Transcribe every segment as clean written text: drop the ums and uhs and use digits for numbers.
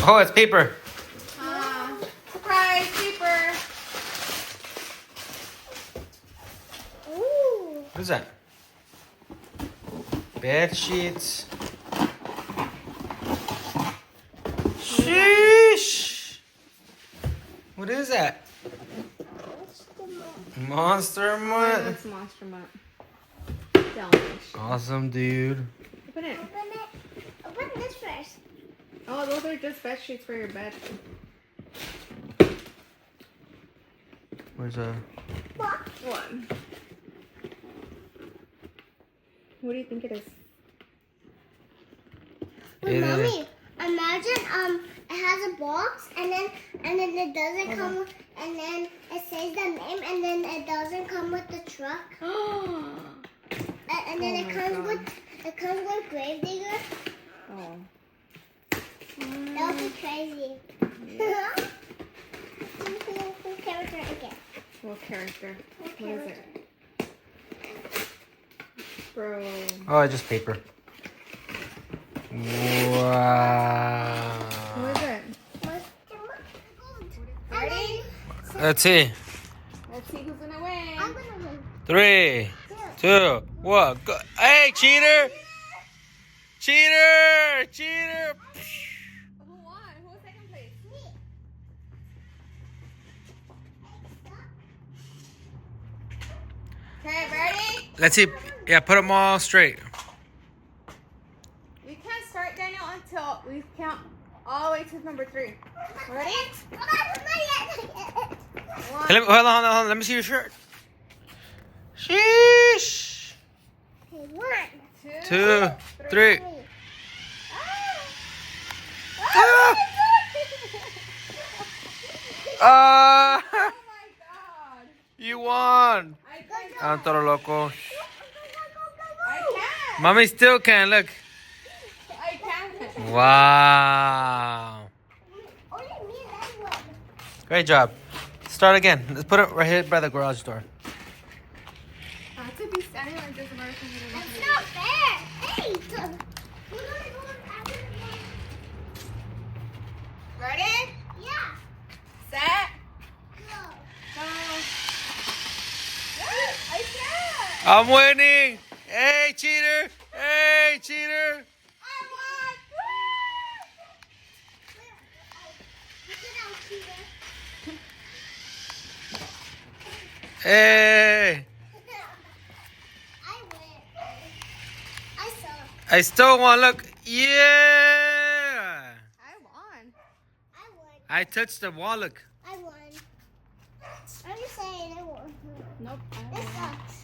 Oh, it's paper. Surprise paper. Ooh. What is that? Bed sheets. Sheesh. What is that? Monster Mutt. That's Monster Mutt. Dalmatian. Awesome, dude. Open it. Open it. Open this first. Oh, those are just bed sheets for your bed. Where's a? What? One. What do you think it is? Wait, Mommy, imagine it has a box and then it doesn't come with, and then it says the name and then it doesn't come with the truck. And then it comes with Gravedigger. Oh. That would be crazy. Who character again? What character? What is it? Bro. Oh, just paper. Wow. What is it? Ready? Let's see. Let's see who's gonna win. I'm gonna win. 3, 2, 1, go. Hey, cheater! Cheater! Cheater! Who won? Who was second place? Okay, ready? Let's see. Yeah, put them all straight. We can't start, Daniel, until we count all the way to number 3. Ready? One. Hey, hold on. Let me see your shirt. Sheesh. Okay, 1, 2, 3. 3. Ah! Oh my god! You won. I can't. I'm todo loco. I can't. Mommy still can. Look. I can't. Wow. Only me and that one. Great job. Start again. Let's put it right here by the garage door. I have to be standing like this in order for me to look That's at not fair. Hey, we're gonna go after it. Ready? Yeah. Set. Go. Go. I can't. I'm winning. Hey, cheater. Hey, cheater. I won. Hey. I win. I suck. I still won. Look. Yeah. I won. I won. I touched the wall. Look. I won. I'm just saying I won. Nope. I This won. sucks.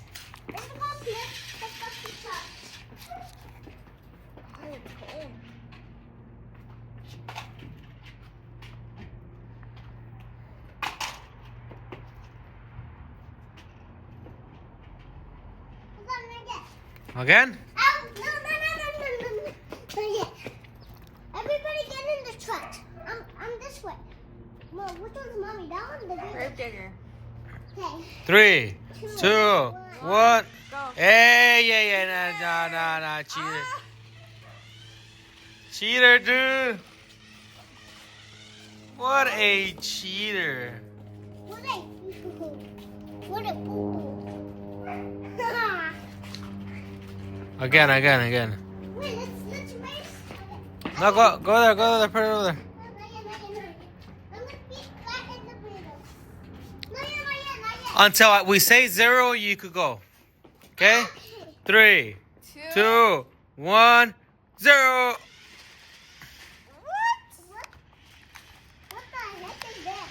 Let's go flip. Let's go flip top. Oh, it's cold. Hold on, right there. Again? Ow! No. Not yet. Everybody get in the truck. I'm this way. Well, which one's mommy? That one, the big Grave digger. Okay. 3, 2, 1. Go. Hey, yeah. Nah, cheater. Cheater, dude. What a cheater. What a what a boo Again. Wait, let's race. No, go there, put it over there. Until we say 0, you could go. Okay? 3, 2, 1, 0. What the heck is this?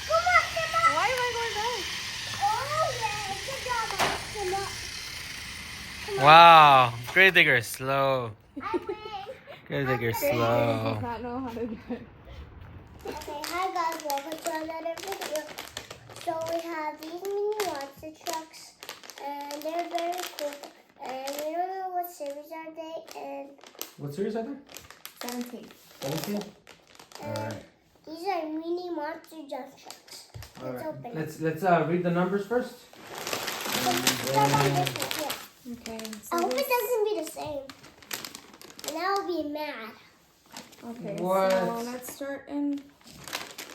Come on. Why am I going back? Oh yeah, good job, Emma. Wow. Grave digger is slow. I win. Grave digger is Grave digger slow. does not know how to do it. Okay, hi guys, welcome to another video. So we have these mini monster trucks, and they're very cool. And we don't know what series are they, and What series are there? 17. 17? these are mini monster jump trucks. Let's open it. Let's read the numbers first. Start on this one, yeah. Okay. I hope it doesn't be the same. And I'll be mad. Okay, What? so let's start in.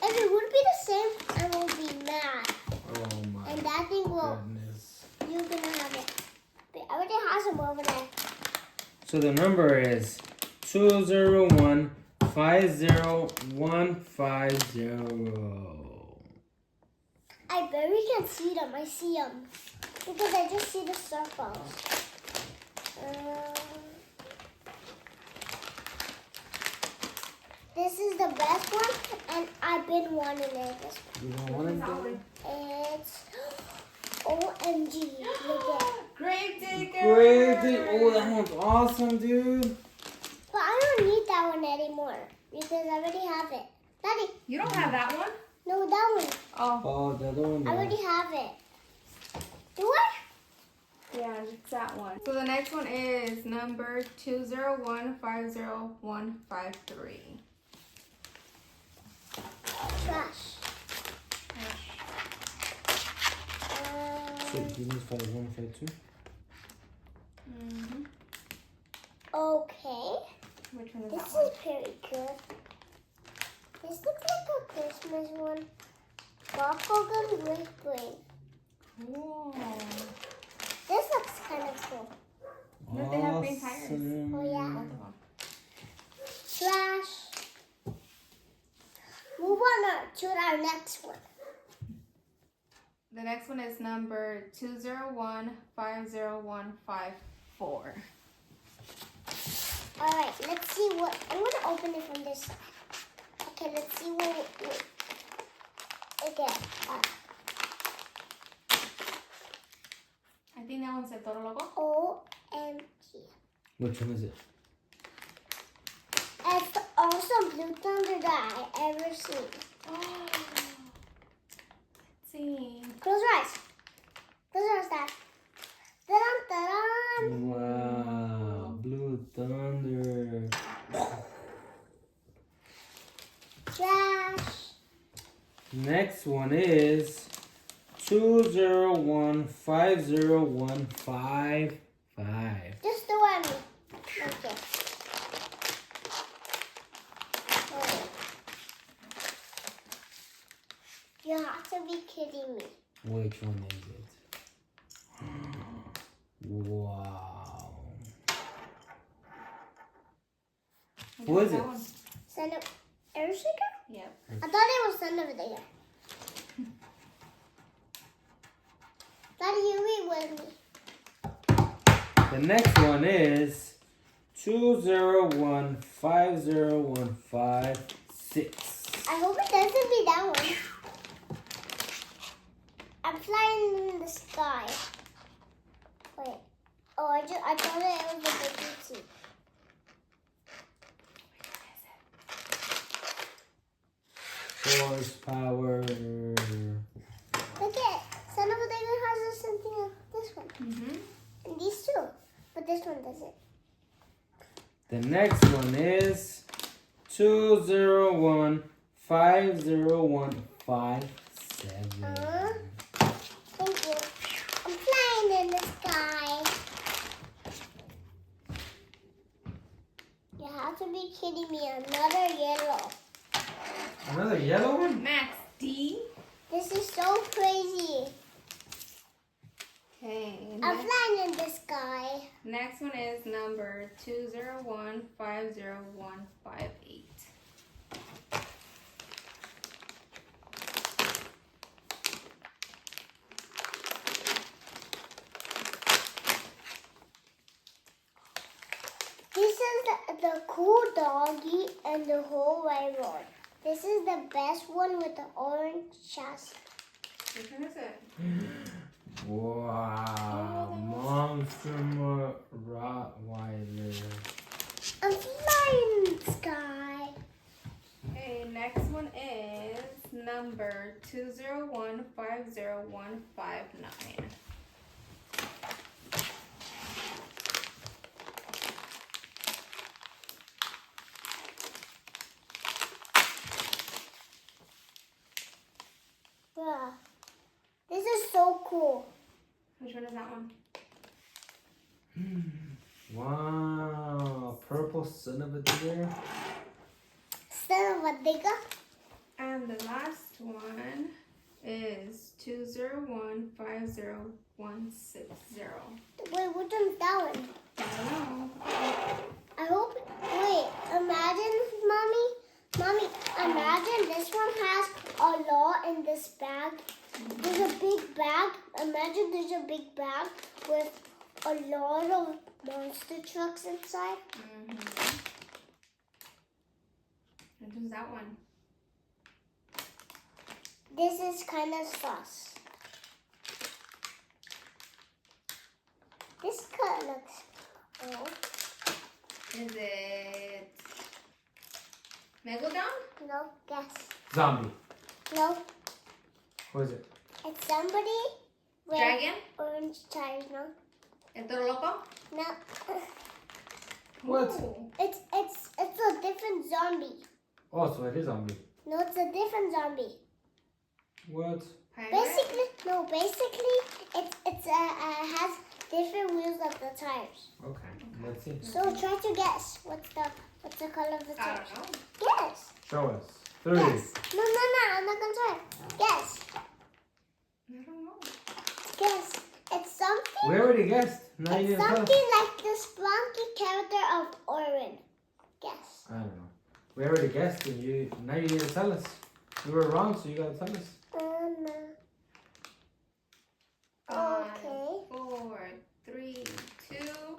If it would be the same, I will be mad. Oh my And that thing will, goodness. you're gonna have it. But I already have some over there. So the number is 201 50150. I barely can see them. I see them. Because I just see the circles. This is the best one, and I've been wanting it. This one. You don't want it, Dylan? It's OMG. Look at. Grave digger. Crazy. Oh, that one's awesome, dude. But I don't need that one anymore because I already have it. Daddy, You don't have that one. no, that one. Oh. Oh, the other one. I already have it. Do I? Yeah, it's that one. So the next one is number 201-50153. Trash. So, you need 5152? Mm-hmm. Okay. Which one is This that one? is very good. This looks like a Christmas one. Bubblegum with brain. Cool. This looks kind of cool. Look, they have green tires. Awesome. Oh yeah. Both of them. Trash. Move on to our next one. The next one is number 201-50154. All right, let's see what. I'm gonna open it from this side. Okay, let's see what. Okay. I think that one's El Toro Loco. OMG. Which one is it? It's the awesome Blue Thunder that I ever seen. Oh. Let's see. Close your eyes. Close your eyes, Dad. Ta-dum, ta-dum. Wow. Blue Thunder. Trash. Next one is 201-50155. Just the one. Okay. Oh. You have to be kidding me. Which one is it? Wow. Who is it? Son of Air Shaker? Yep. I thought it was Son of a Day. Daddy, you read with me. The next one is 201-50156. I hope it doesn't be that one. I'm flying in the sky. Wait. Oh, I thought it was a big seat. Horsepower. Look at Son of a Day has something like this one. Mm-hmm. And these two. But this one doesn't. The next one is 201-50157. Thank you. I'm flying in the sky. You have to be kidding me. Another yellow. Another yellow one? Max D. This is so crazy. Okay. I'm flying in the sky. Next one is number 201-50158. This is the cool doggy and the whole railroad. This is the best one with the orange chassis. Which one is it? Wow. Monster Rottweiler. I'm flying in the sky. Okay, next one is number 201-50159. Bruh. This is so cool. Which one is that one? Wow. Purple son of a deer. Basta Vadiga. And the last one is 2015060. Wait, which one's that one? I don't know. I hope. Wait, imagine, Mommy, imagine this one has a lot in this bag. There's a big bag. Imagine there's a big bag with a lot of monster trucks inside. And who's that one? This is kind of sus. This cut looks cool. Is it Megalodon? No, guess. Zombie. No, What is it? it's somebody with Dragon? orange tires. No, El Toro Loco? no. What? Ooh. It's a different zombie. Oh, so it is zombie. No, it's a different zombie. What? Pirate? Basically, it's has different wheels of the tires. Okay, let's see. So try to guess what's the color of the I tires. don't know. Guess. Show us. 3. Guess. No, I'm not gonna try. Guess. I don't know. Guess. It's something. We already guessed. Now you It's need to tell us. something like the spunky character of Orin. Guess. I don't know. We already guessed, and now you need to tell us. You were wrong, so you gotta tell us. No. Okay. 4, 3, 2,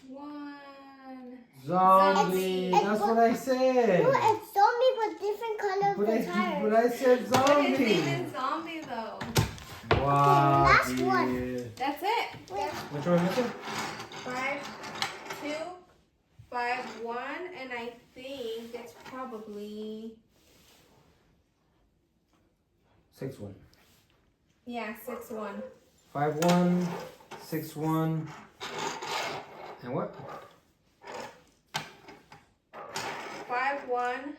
1. Zombie. It's- That's what I said. No, it's zombie but different color of But the tires. I said But his zombie. name is Zombie though. Wow. last one. dude. That's it. Wait. Which one is it? 5, 2, 5, 1, and I think it's probably 6-1. 6-1. 5-1, 6-1, and what? 5-1,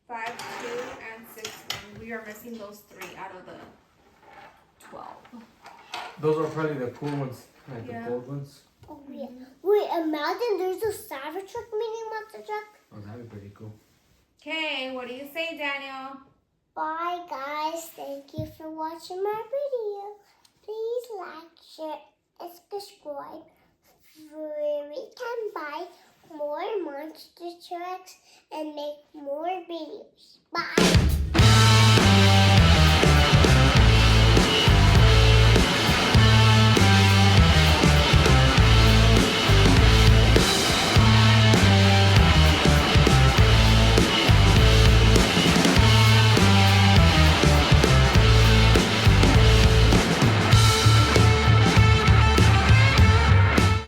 5-2, and 6-1. We are missing those 3 out of the 12. Those are probably the cool ones, like Yeah. the gold ones. Oh, yeah. Wait, imagine there's a Cybertruck mini monster truck. Oh, that'd be pretty cool. Okay, what do you say, Daniel? Bye, guys. Thank you for watching my video. Please like, share, and subscribe where we can buy more monster trucks and make more videos. Bye.